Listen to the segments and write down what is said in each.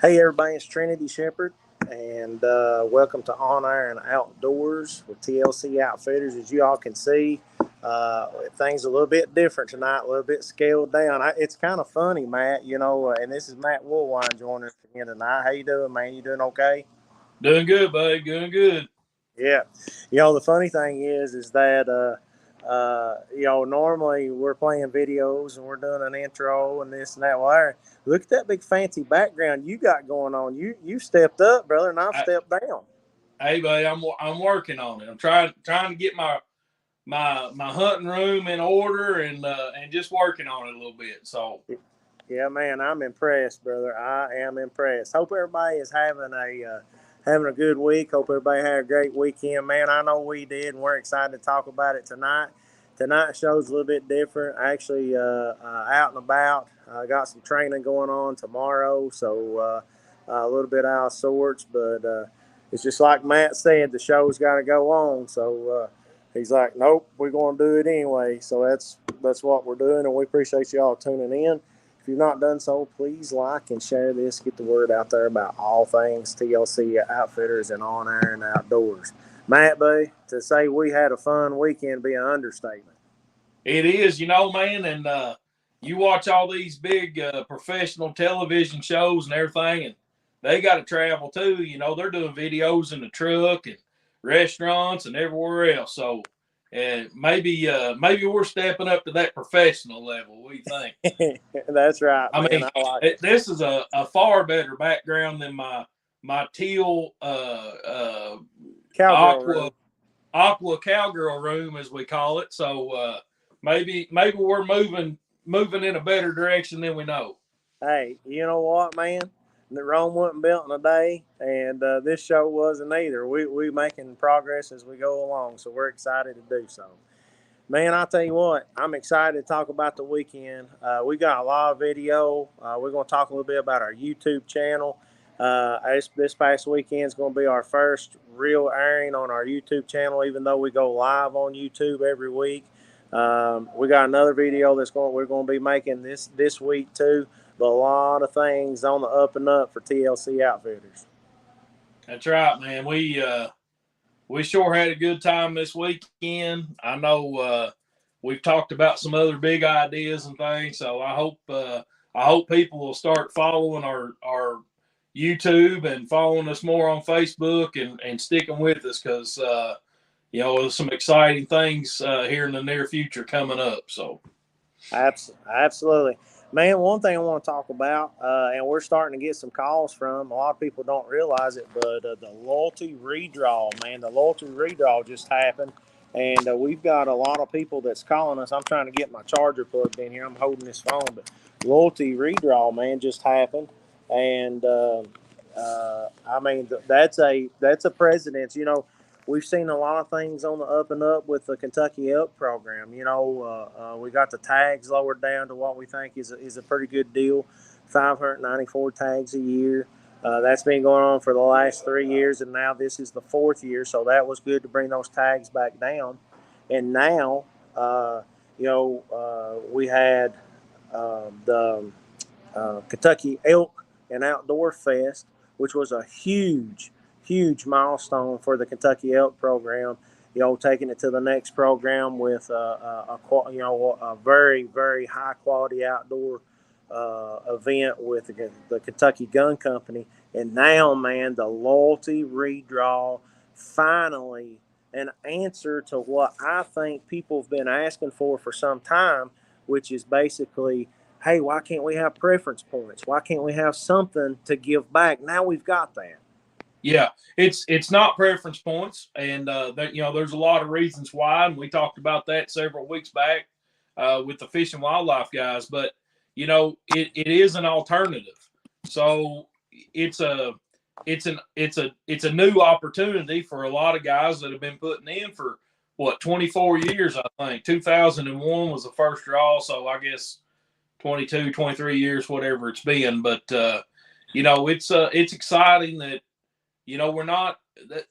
Hey everybody, it's Trinity Shepherd, and welcome to On Air and Outdoors with TLC Outfitters. As you all can see, things a little bit different tonight, a little bit scaled down. It's kind of funny, Matt. And this is Matt Woolwine joining us again tonight. How you doing, man? You doing okay? Doing good, buddy. Doing good. Yeah. The funny thing is that normally we're playing videos and we're doing an intro and this and that. Well, look at that big fancy background you got going on. You stepped up, brother, and I've I, stepped down. hey, buddy, I'm working on it. I'm trying to get my hunting room in order and just working on it a little bit. So Yeah, man, I'm impressed, brother. I am impressed. Hope everybody is having a good week. Hope everybody had a great weekend, man. I know we did, and we're excited to talk about it tonight. Tonight's show's a little bit different. Actually, out and about. I got some training going on tomorrow, so a little bit out of sorts. But it's just like Matt said, the show's got to go on. So he's like, "Nope, we're going to do it anyway." So that's what we're doing, and we appreciate you all tuning in. If you've not done so, please like and share this. Get the word out there about all things TLC Outfitters and On Air and Outdoors. Matt B, to say we had a fun weekend be an understatement. it is, man, and you watch all these big professional television shows and everything, and they got to travel too. They're doing videos in the truck and restaurants and everywhere else. So maybe we're stepping up to that professional level. What do you think? That's right, I man. mean, I like it. this is a far better background than my teal Cowgirl aqua room. cowgirl room as we call it. So maybe we're moving in a better direction than we know. Hey, you know what, man? The Rome wasn't built in a day, and this show wasn't either. We making progress as we go along, so we're excited to do so. Man, I'll tell you what, I'm excited to talk about the weekend. We got a lot of video. We're going to talk a little bit about our YouTube channel. This past weekend is going to be our first real airing on our YouTube channel, even though we go live on YouTube every week. We got another video we're going to be making this week too. But a lot of things on the up and up for TLC Outfitters. That's right, man. We sure had a good time this weekend. I know we've talked about some other big ideas and things, so I hope people will start following our YouTube and following us more on Facebook and sticking with us because there's some exciting things here in the near future coming up. So Absolutely. Man, one thing I want to talk about, and we're starting to get some calls from, a lot of people don't realize it, but the loyalty redraw, man, the loyalty redraw just happened. And we've got a lot of people that's calling us. I'm trying to get my charger plugged in here. I'm holding this phone, but loyalty redraw, man, just happened. And I mean, that's a precedence. We've seen a lot of things on the up and up with the Kentucky Elk program. We got the tags lowered down to what we think is a pretty good deal, 594 tags a year. That's been going on for the last 3 years, and now this is the fourth year. So that was good to bring those tags back down. And now, we had the Kentucky Elk and Outdoor Fest, which was a huge milestone for the Kentucky Elk program. Taking it to the next program with a very very high quality outdoor event with the Kentucky Gun Company, and now, man, the loyalty redraw finally an answer to what I think people have been asking for some time, which is basically, hey, why can't we have preference points? Why can't we have something to give back? Now we've got that. yeah, it's not preference points, and there's a lot of reasons why, and we talked about that several weeks back with the Fish and Wildlife guys. But it is an alternative, so it's a it's a new opportunity for a lot of guys that have been putting in for 24 years. I think 2001 was the first draw, so I guess 22, 23 years, whatever it's been. But it's exciting that we're not.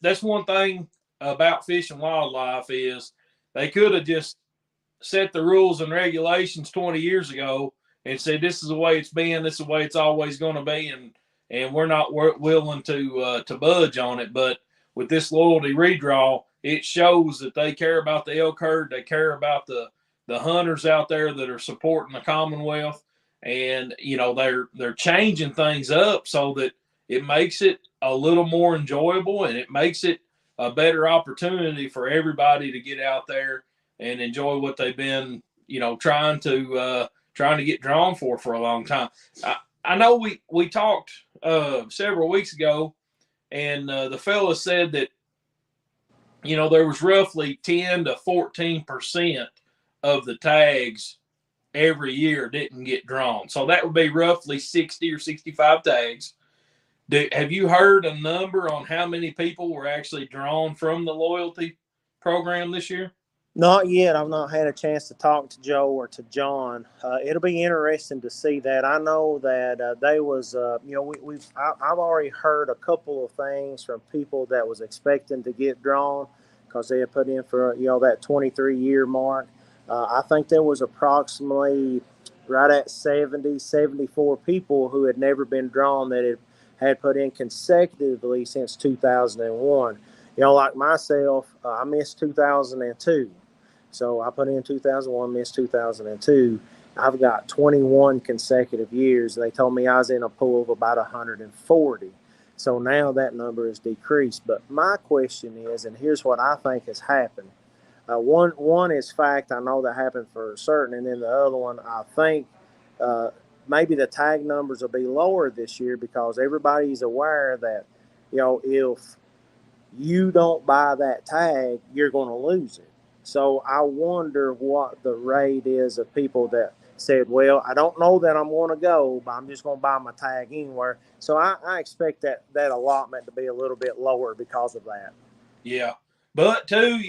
That's one thing about Fish and Wildlife is they could have just set the rules and regulations 20 years ago and said this is the way it's been, this is the way it's always going to be, and we're not willing to budge on it. But with this loyalty redraw, it shows that they care about the elk herd. They care about the hunters out there that are supporting the Commonwealth, and they're changing things up so that it makes it a little more enjoyable, and it makes it a better opportunity for everybody to get out there and enjoy what they've been trying to get drawn for a long time. I know we talked several weeks ago, and the fella said that there was roughly 10 to 14% of the tags every year didn't get drawn. So that would be roughly 60 or 65 tags. Have you heard a number on how many people were actually drawn from the loyalty program this year? Not yet. I've not had a chance to talk to Joe or to John. It'll be interesting to see that. I know that they was, I've already heard a couple of things from people that was expecting to get drawn because they had put in for, that 23-year mark. I think there was approximately right at 70, 74 people who had never been drawn that had put in consecutively since 2001. Like myself, I missed 2002. So I put in 2001, missed 2002. I've got 21 consecutive years. They told me I was in a pool of about 140. So now that number is decreased. But my question is, and here's what I think has happened. One is fact. I know that happened for certain. And then the other one, I think maybe the tag numbers will be lower this year because everybody's aware that, if you don't buy that tag, you're going to lose it. So I wonder what the rate is of people that said, well, I don't know that I'm going to go, but I'm just going to buy my tag anywhere. So I expect that allotment to be a little bit lower because of that. Yeah. But too,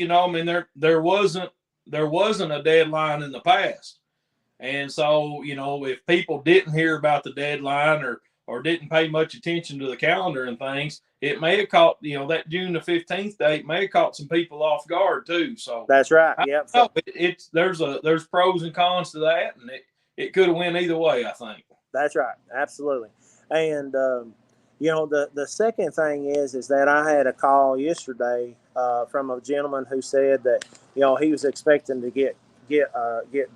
there wasn't a deadline in the past. And so, if people didn't hear about the deadline or didn't pay much attention to the calendar and things, it may have caught, that June the 15th date may have caught some people off guard too. So that's right. Yep. So there's pros and cons to that, and it could have went either way, I think. That's right. Absolutely. And, the second thing is that I had a call yesterday from a gentleman who said that, he was expecting to get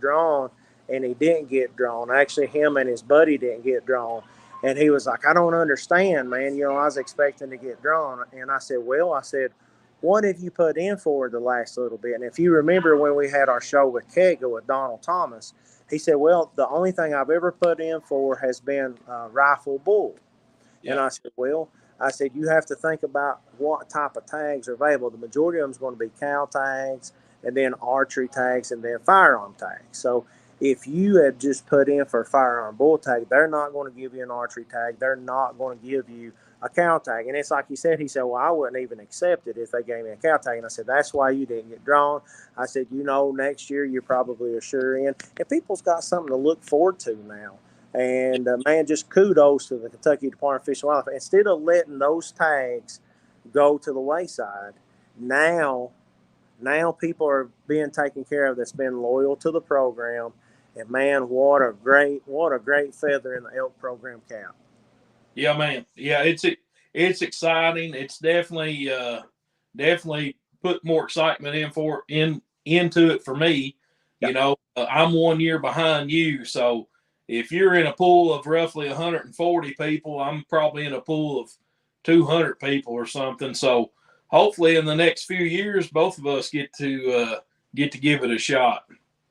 drawn, and he didn't get drawn. Actually, him and his buddy didn't get drawn. And he was like, I don't understand, man. I was expecting to get drawn. And I said, what have you put in for the last little bit? And if you remember when we had our show with Kegel with Donald Thomas, he said, well, the only thing I've ever put in for has been rifle bull. Yeah. And I said, you have to think about what type of tags are available. The majority of them is going to be cow tags, and then archery tags, and then firearm tags. So if you had just put in for a firearm bull tag, they're not going to give you an archery tag. They're not going to give you a cow tag. And it's like he said, well, I wouldn't even accept it if they gave me a cow tag. And I said, that's why you didn't get drawn. I said, next year you're probably a sure in. And people's got something to look forward to now. And, man, just kudos to the Kentucky Department of Fish and Wildlife. Instead of letting those tags go to the wayside, now people are being taken care of that's been loyal to the program. And, man, what a great feather in the elk program cap. Yeah, man. Yeah, it's exciting. It's definitely put more excitement into it for me. Yeah. I'm 1 year behind you, so if you're in a pool of roughly 140 people, I'm probably in a pool of 200 people or something. So hopefully in the next few years, both of us get to give it a shot.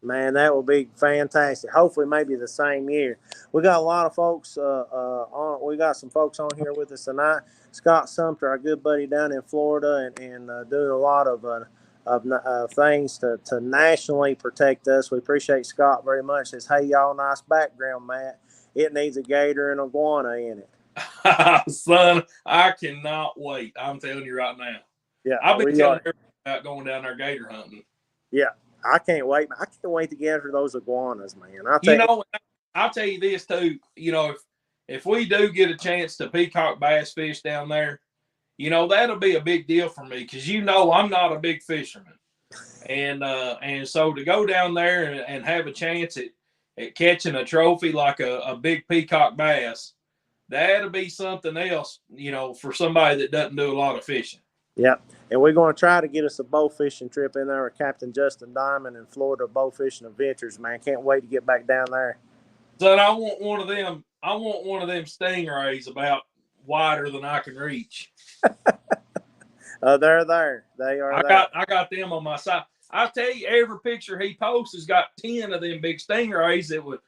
Man, that will be fantastic. Hopefully, maybe the same year. We got a lot of folks on. We got some folks on here with us tonight. Scott Sumter, our good buddy down in Florida, and doing a lot of things to nationally protect us. We appreciate Scott very much. Says, hey, y'all, nice background, Matt. It needs a gator and iguana in it. Son, I cannot wait. I'm telling you right now. Yeah, I've been telling everybody about going down there gator hunting. Yeah. I can't wait. I can't wait to get after those iguanas, man. I'll tell you this too. If we do get a chance to peacock bass fish down there, that'll be a big deal for me because I'm not a big fisherman, and so to go down there and have a chance at catching a trophy like a big peacock bass, that'll be something else, for somebody that doesn't do a lot of fishing. Yep. And we're going to try to get us a bow fishing trip in there with Captain Justin Diamond and Florida Bow Fishing Adventures, man. Can't wait to get back down there. So I want one of them. I want one of them stingrays about wider than I can reach. They're there. They are there. I got them on my side. I tell you, every picture he posts has got 10 of them big stingrays that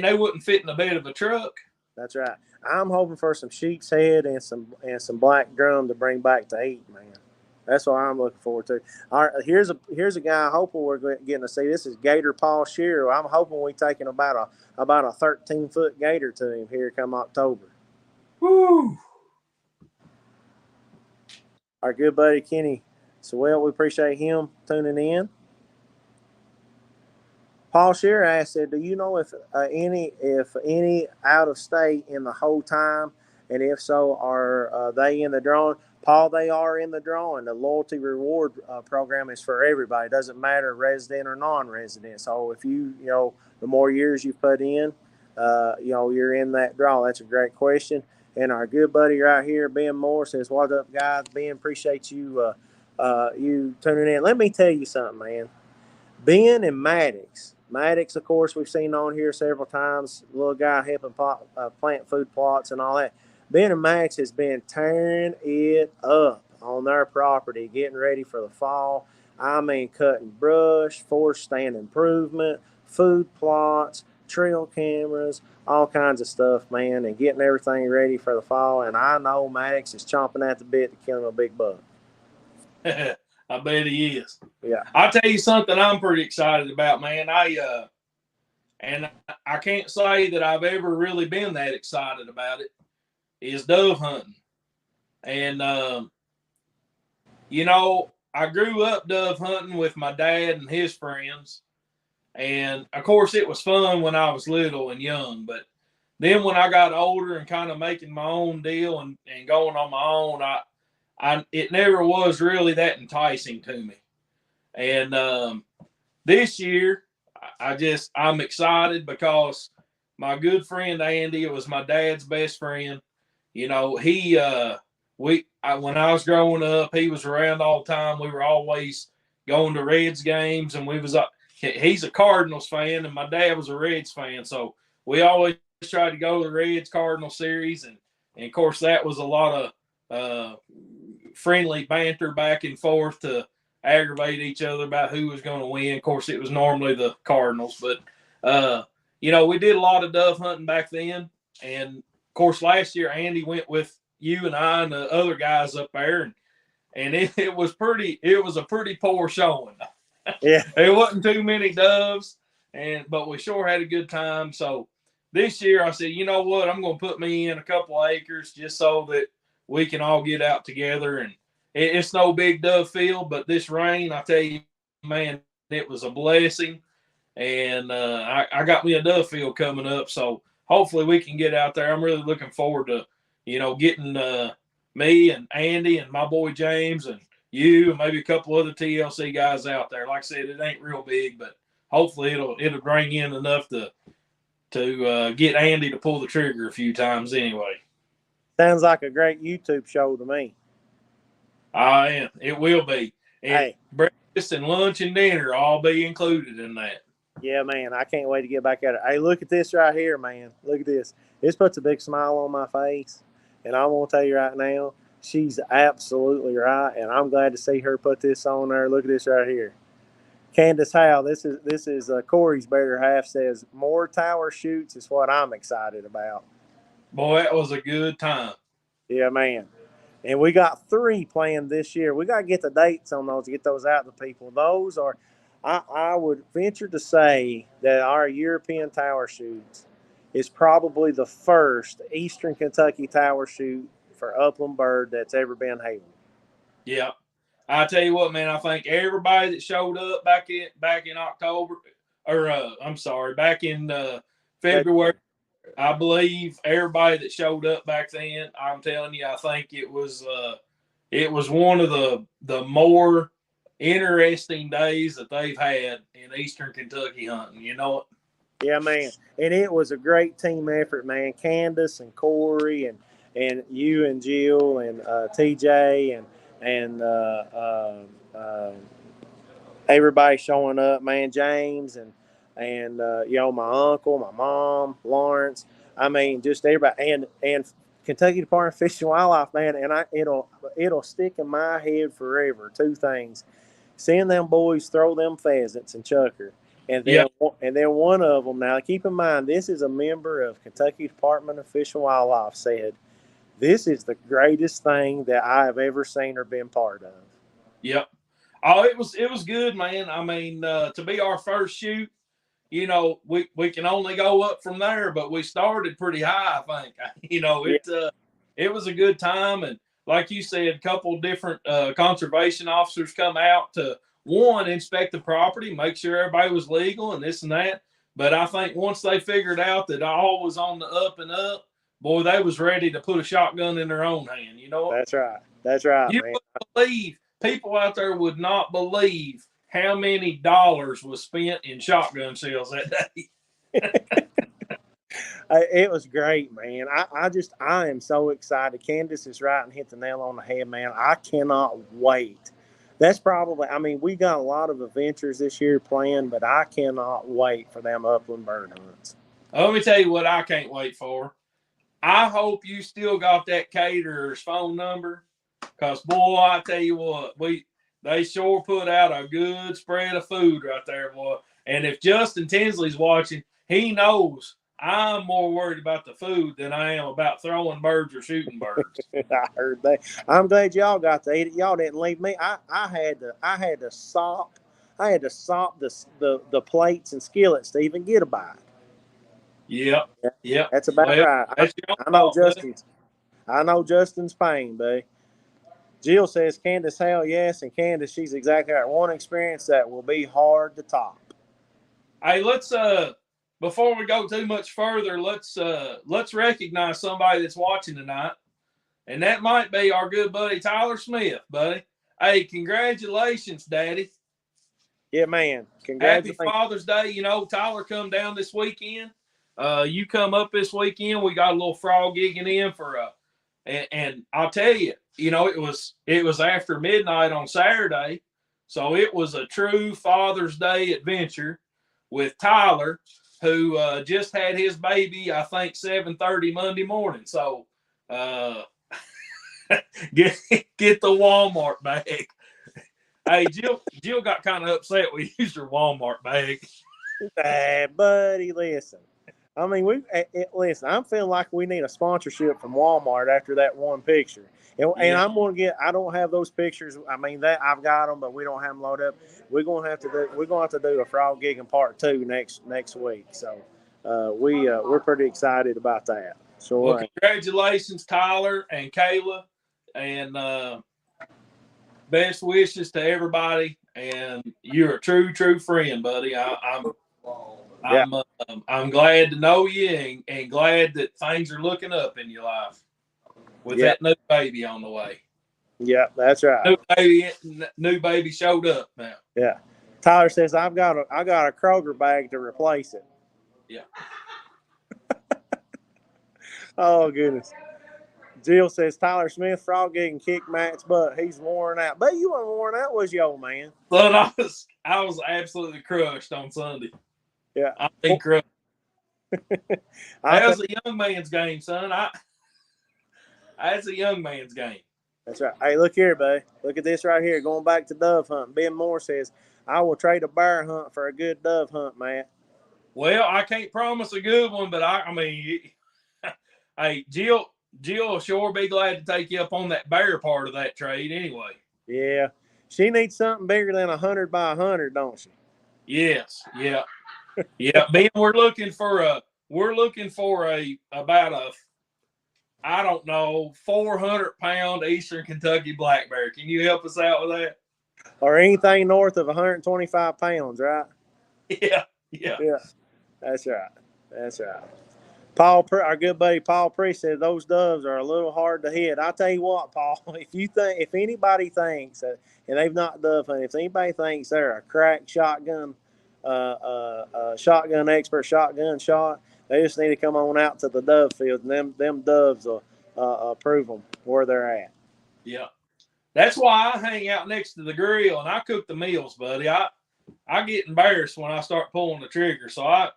they wouldn't fit in the bed of a truck. That's right. I'm hoping for some sheep's head and some black drum to bring back to eat, man. That's what I'm looking forward to. All right, here's a guy I hope we're getting to see. This is Gator Paul Shearer. I'm hoping we're taking about a 13-foot gator to him here come October. Woo! Our good buddy Kenny Sewell, we appreciate him tuning in. Paul Shearer asked, "Do you know if any out of state in the whole time, and if so, are they in the drawing?" Paul, they are in the drawing. The loyalty reward program is for everybody. It doesn't matter resident or non-resident. So if the more years you put in, you're in that draw. That's a great question. And our good buddy right here, Ben Moore, says, "What up, guys? Ben, appreciate you you tuning in." Let me tell you something, man. Ben and Maddox, of course, we've seen on here several times. Little guy helping plant food plots and all that. Ben and Maddox has been tearing it up on their property, getting ready for the fall. I mean, cutting brush, forest stand improvement, food plots, trail cameras, all kinds of stuff, man, and getting everything ready for the fall. And I know Maddox is chomping at the bit to kill him a big buck. I bet he is. Yeah. I'll tell you something I'm pretty excited about, man. I can't say that I've ever really been that excited about it, is dove hunting. And, I grew up dove hunting with my dad and his friends. And, of course, it was fun when I was little and young. But then when I got older and kind of making my own deal and going on my own, it never was really that enticing to me. And this year, I'm excited because my good friend Andy, it was my dad's best friend. When I was growing up, he was around all the time. We were always going to Reds games, and he's a Cardinals fan, and my dad was a Reds fan, so we always tried to go to the Reds Cardinal series, and of course that was a lot of friendly banter back and forth to aggravate each other about who was going to win. Of course, it was normally the Cardinals, but we did a lot of dove hunting back then, and of course last year Andy went with you and I and the other guys up there, and it was a pretty poor showing. Yeah, there wasn't too many doves, but we sure had a good time. So this year I said, you know what, I'm going to put me in a couple of acres just so that we can all get out together. And it's no big dove field, but this rain, I tell you, man, it was a blessing. And I got me a dove field coming up, so hopefully we can get out there. I'm really looking forward to, getting me and Andy and my boy James and you and maybe a couple other TLC guys out there. Like I said, it ain't real big, but hopefully it'll bring in enough to get Andy to pull the trigger a few times anyway. Sounds like a great YouTube show to me. I am. It will be. And hey, breakfast and lunch and dinner all be included in that. Yeah, man. I can't wait to get back at it. Hey, look at this right here, man. Look at this. This puts a big smile on my face. And I'm going to tell you right now, she's absolutely right. And I'm glad to see her put this on there. Look at this right here. Candace Howe, this is Corey's better half, says, more tower shoots is what I'm excited about. Boy, that was a good time. Yeah, man. And we got 3 planned this year. We got to get the dates on those, get those out to people. Those are, I would venture to say that our European tower shoots is probably the first Eastern Kentucky tower shoot for upland bird that's ever been held. Yeah. I tell you what, man, I think everybody that showed up back in October, or back in February, I believe everybody that showed up back then, I'm telling you, I think it was one of the more interesting days that they've had in Eastern Kentucky hunting. You know it? Yeah, man. And it was a great team effort, man. Candace and Corey and you and Jill and TJ and everybody showing up, man. James and you know, my uncle, my mom, Lawrence. I mean, just everybody and Kentucky Department of Fish and Wildlife, man. And it'll stick in my head forever. Two things: seeing them boys throw them pheasants and chucker, and Yeah, then one of them. Now, keep in mind, this is a member of Kentucky Department of Fish and Wildlife said, "This is the greatest thing that I have ever seen or been part of." yep. Oh, it was good, man. I mean, to be our first shoot, we can only go up from there, but we started pretty high. I think Yeah, it was a good time, and like you said, a couple different conservation officers come out to one inspect the property, make sure everybody was legal and this and that. But I think once they figured out that all was on the up and up, boy, they was ready to put a shotgun in their own hand. You know, that's right. That's right, you man. wouldn't believe people out there would not believe how many dollars was spent in shotgun shells that day. It was great, man. I am so excited. Candace is right and hit the nail on the head, man. I cannot wait. That's probably, I mean, we got a lot of adventures this year planned, but I cannot wait for them upland bird hunts. Let me tell you what I can't wait for. I hope you still got that caterer's phone number, cause boy, I tell you what, they sure put out a good spread of food right there, boy. And if Justin Tinsley's watching, he knows I'm more worried about the food than I am about throwing birds or shooting birds. I heard that. I'm glad y'all got to eat it. Y'all didn't leave me. I had to sop the plates and skillets to even get a bite. Yep, Yeah, yep. that's about Well, right. that's your I know fault, buddy. Justin's. I know Justin's pain, buddy. Jill says Candace, hell yes, and Candace, she's exactly right. One experience that will be hard to top. Hey, let's before we go too much further, let's recognize somebody that's watching tonight. And that might be our good buddy Tyler Smith, buddy. Hey, congratulations, Daddy. Yeah, man. Happy Congratulations. Father's Day. Tyler come down this weekend. You come up this weekend. We got a little frog gigging in for and I'll tell you, it was after midnight on Saturday. So it was a true Father's Day adventure with Tyler, who just had his baby, I think 7:30 Monday morning. So uh, get get the Walmart bag. Hey, Jill got kind of upset we used her Walmart bag. Buddy, listen. I mean, listen. I'm feeling like we need a sponsorship from Walmart after that one picture, and Yeah. I'm going to get. I don't have those pictures. I mean, that I've got them, but we don't have them loaded up. We're going to have to do a frog gigging part 2 next week. So we're pretty excited about that. Well, So congratulations, Tyler and Kayla, and best wishes to everybody. And you're a true friend, buddy. yeah, I'm glad to know you, and glad that things are looking up in your life with yeah, that new baby on the way. yeah. That's right. New baby showed up now. Yeah. Tyler says I got a Kroger bag to replace it. Yeah. Oh goodness. Jill says Tyler Smith frog gig kick Matt's butt. He's worn out. But you weren't worn out, was you, old man? Son, I was absolutely crushed on Sunday. Yeah. I mean crushed. I That think was a young man's game, son. That's a young man's game. that's right. Hey, look here, buddy. Look at this right here. Going back to dove hunting. Ben Moore says, I will trade a bear hunt for a good dove hunt, Matt. Well, I can't promise a good one, but I mean, hey, Jill will sure be glad to take you up on that bear part of that trade anyway. Yeah. She needs something bigger than 100 by 100, don't she? Yes, yeah, yeah. Ben, we're looking for about a I don't know 400-pound Eastern Kentucky black bear. Can you help us out with that? Or anything north of 125 pounds, right? Yeah, yeah. Yeah. That's right. That's right. Our good buddy Paul Priest said those doves are a little hard to hit. I tell you what, Paul, if anybody thinks that, and they've not dove hunted, if anybody thinks they're a crack shotgun shotgun expert, shotgun shot. They just need to come on out to the dove field, and them doves will prove them where they're at. Yeah. That's why I hang out next to the grill and I cook the meals, buddy. I get embarrassed when I start pulling the trigger. So I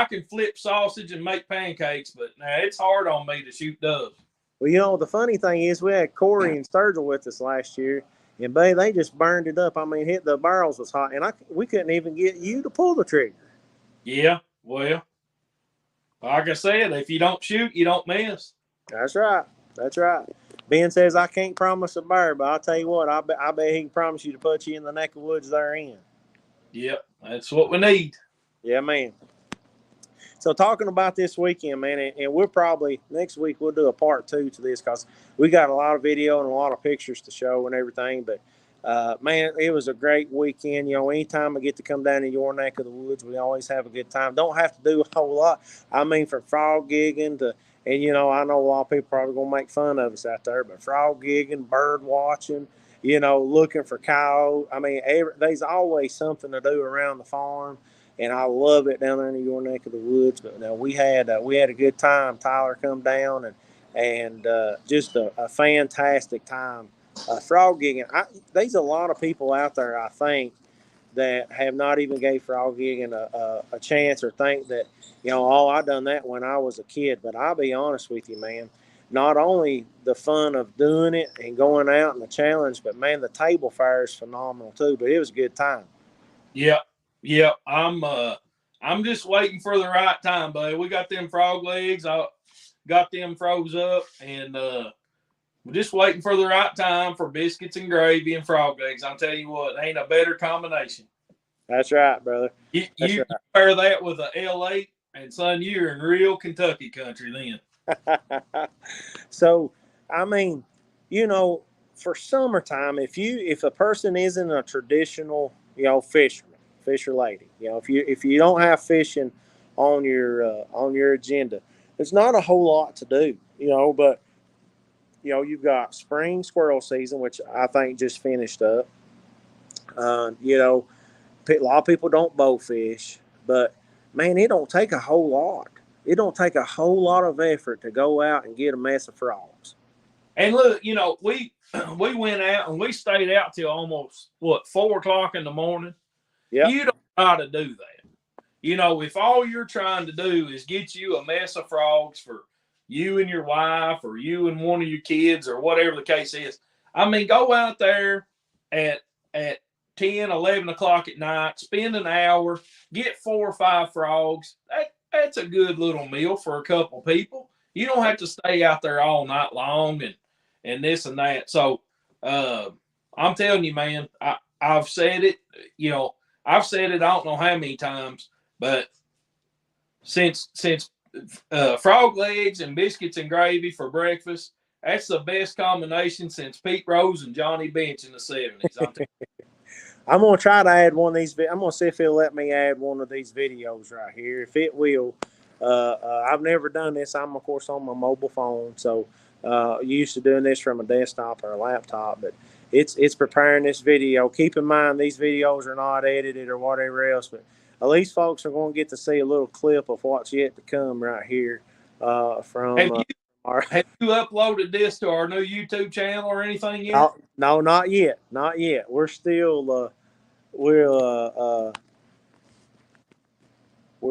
can flip sausage and make pancakes, but now it's hard on me to shoot doves. Well, the funny thing is we had Corey and Sturgill with us last year, and they just burned it up. I mean, hit the barrels was hot, and we couldn't even get you to pull the trigger. Yeah, well, like I said, if you don't shoot, you don't miss. That's right. That's right. Ben says I can't promise a bear, but I'll tell you what, I bet he can promise you to put you in the neck of woods they're in. Yep, that's what we need. Yeah, man. So talking about this weekend, man, and we'll probably next week we'll do a part 2 to this because we got a lot of video and a lot of pictures to show and everything. But man, it was a great weekend. Anytime I get to come down in your neck of the woods, we always have a good time. Don't have to do a whole lot. I mean, from frog gigging to, and I know a lot of people probably gonna make fun of us out there, but frog gigging, bird watching, looking for coyote. I mean, there's always something to do around the farm. And I love it down there in your neck of the woods. But now we had a good time. Tyler come down and just a fantastic time. Frog gigging. There's a lot of people out there, I think, that have not even gave frog gigging a chance or think that I done that when I was a kid. But I'll be honest with you, man. Not only the fun of doing it and going out and the challenge, but man, the table fire is phenomenal too. But it was a good time. Yeah. Yeah, I'm just waiting for the right time, buddy. We got them frog legs. I got them froze up, and we're just waiting for the right time for biscuits and gravy and frog legs. I'll tell you what, ain't a better combination. That's right, brother. You right. pair that with a L8, and son, you're in real Kentucky country then. So, I mean, for summertime, if a person isn't a traditional, fisherman, fisher lady, if you don't have fishing on your agenda, there's not a whole lot to do, but you've got spring squirrel season, which I think just finished up. A lot of people don't bow fish, but man, it don't take a whole lot. It don't take a whole lot of effort to go out and get a mess of frogs. And look, we went out and we stayed out till almost 4:00 in the morning. Yeah, you don't know how to do that. If all you're trying to do is get you a mess of frogs for you and your wife or you and one of your kids or whatever the case is, I mean, go out there at 10, 11 o'clock at night, spend an hour, get 4 or 5 frogs. That's a good little meal for a couple people. You don't have to stay out there all night long and this and that. So I'm telling you, man, I've said it, I've said it I don't know how many times, but since frog legs and biscuits and gravy for breakfast, that's the best combination since Pete Rose and Johnny Bench in the 70s. I'm going to try to add one of these. I'm going to see if it'll let me add one of these videos right here. If it will, I've never done this. I'm, of course, on my mobile phone, so used to doing this from a desktop or a laptop, but it's preparing this video. Keep in mind, these videos are not edited or whatever else, but at least folks are going to get to see a little clip of what's yet to come right here from Have you uploaded this to our new YouTube channel or anything yet? No, not yet. Not yet. We're still we're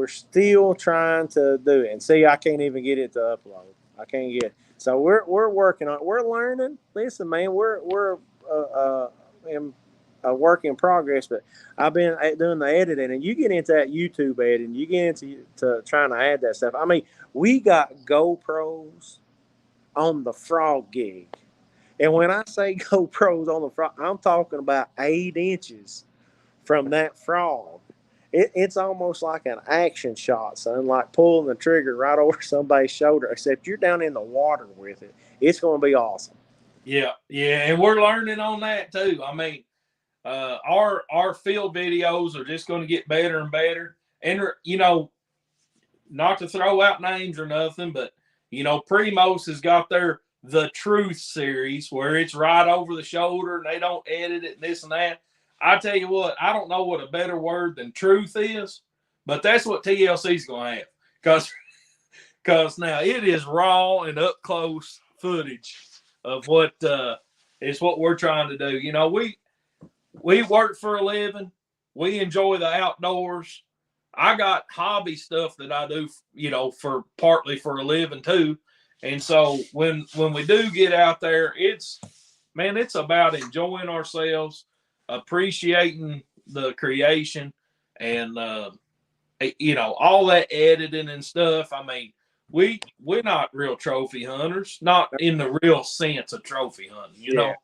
still trying to do it. And see, I can't even get it to upload. I can't get it. So we're working on it. We're learning. Listen, man, we're in a work in progress, but I've been doing the editing, and you get into that YouTube editing, you get into trying to add that stuff. I mean, we got GoPros on the frog gig. And when I say GoPros on the frog, I'm talking about 8 inches from that frog. It's almost like an action shot, son, like pulling the trigger right over somebody's shoulder, except you're down in the water with it. It's going to be awesome. Yeah, and we're learning on that too. I mean, our field videos are just going to get better and better. And, not to throw out names or nothing, but, Primos has got their The Truth series where it's right over the shoulder and they don't edit it and this and that. I tell you what, I don't know what a better word than truth is, but that's what TLC's going to have. Because now it is raw and up close footage of what is what we're trying to do. You know, we work for a living. We enjoy the outdoors. I got hobby stuff that I do, you know, for partly for a living too. And so when we do get out there, it's about enjoying ourselves, appreciating the creation, and you know, all that editing and stuff. I mean, we're not real trophy hunters, not in the real sense of trophy hunting. You Yeah, know,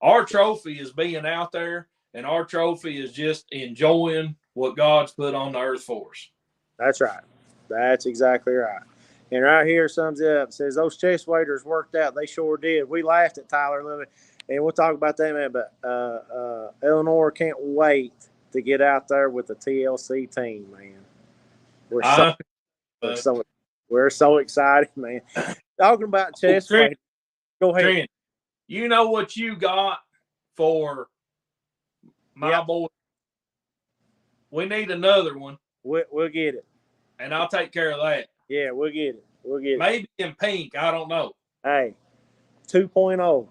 our trophy is being out there, and our trophy is just enjoying what God's put on the earth for us. that's right. That's exactly right. And right here sums it up. It says those chest waders worked out. They sure did. We laughed at Tyler a little bit, and we'll talk about that, man. But Eleanor can't wait to get out there with the TLC team, man. We're so I, we're so we're so excited, man. Talking about oh, chest waders. Go ahead. Trent, you know what you got for my Yep, boy? We need another one, we'll get it. and I'll take care of that. Yeah, we'll get it. We'll get it. Maybe in pink. I don't know. Hey, 2.0.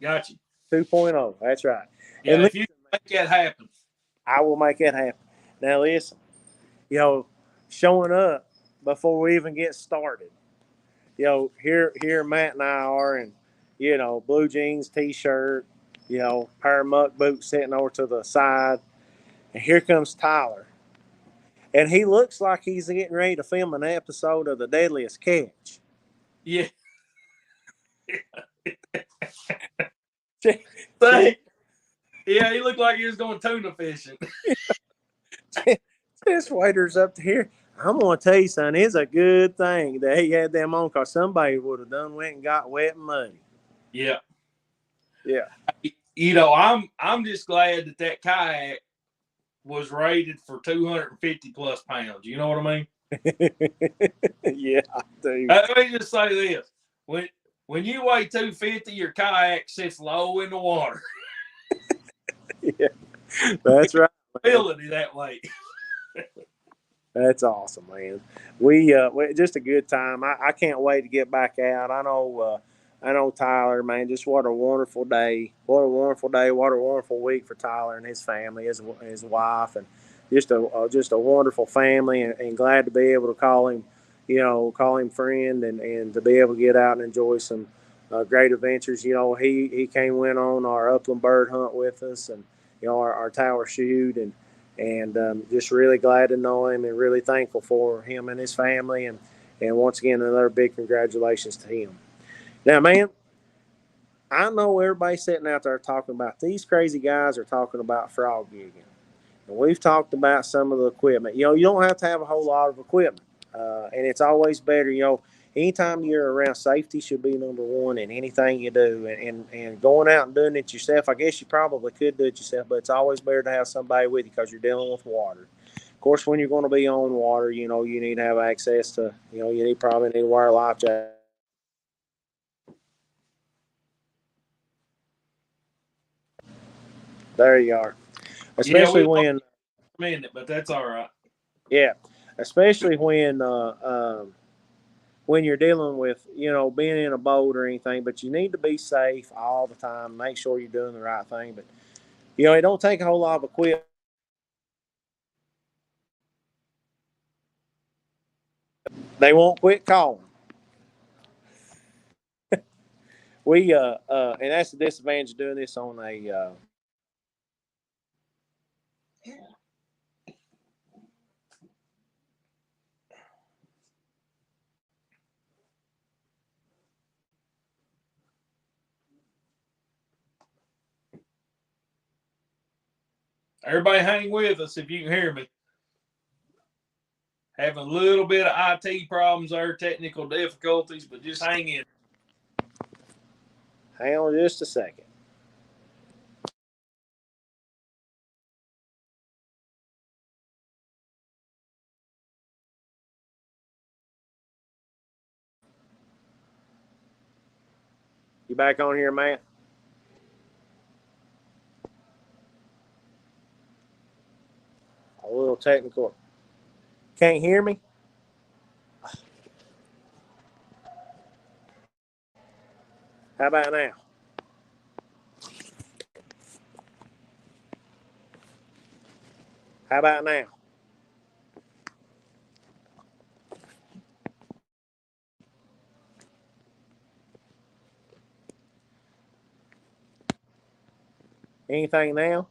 Got you. 2.0. That's right. And Yeah, if you make that happen. I will make that happen. Now, listen, showing up before we even get started. Here Matt and I are in, blue jeans, t-shirt, pair of muck boots sitting over to the side. And here comes Tyler. And he looks like he's getting ready to film an episode of The Deadliest Catch. Yeah. Chest Yeah, he looked like he was going tuna fishing. waders up to here. I'm gonna tell you, son, it's a good thing that he had them on, cause somebody would have done went and got wet and muddy. Yeah. Yeah. You know, I'm just glad that kayak was rated for 250 plus pounds. You know what I mean? Yeah, I do. Let me just say this: when you weigh 250, your kayak sits low in the water. Yeah, that's right. Ability that way. That's awesome, man. We just a good time. I can't wait to get back out. I know Tyler, man. Just what a wonderful day. What a wonderful day. What a wonderful week for Tyler and his family, his wife, and just a wonderful family. And glad to be able to call him friend, and to be able to get out and enjoy some great adventures. He came went on our upland bird hunt with us, and our tower shoot, and just really glad to know him, and really thankful for him and his family, and once again another big congratulations to him. Now, man, I know everybody sitting out there talking about these crazy guys are talking about frog gigging, and we've talked about some of the equipment. You don't have to have a whole lot of equipment, and it's always better. Anytime you're around, safety should be number one in anything you do, and going out and doing it yourself. I guess you probably could do it yourself, but it's always better to have somebody with you because you're dealing with water. Of course, when you're going to be on water, you need to have access to, probably need to wear a life jacket. There you are. Yeah, Especially we lost when, a minute, but that's all right. yeah, especially when you're dealing with, being in a boat or anything, but you need to be safe all the time. Make sure you're doing the right thing. But, it don't take a whole lot of equipment. They won't quit calling. And that's the disadvantage of doing this on a, Everybody hang with us if you can hear me. Having a little bit of IT problems there, technical difficulties, but just hang in. hang on just a second. You back on here, Matt? A little technical. Can't hear me? How about now? How about now? Anything now?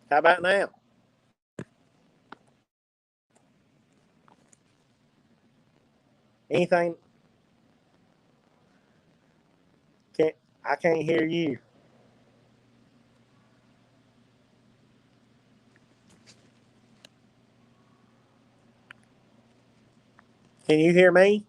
How about now? Anything? Can't I can't hear you. Can you hear me?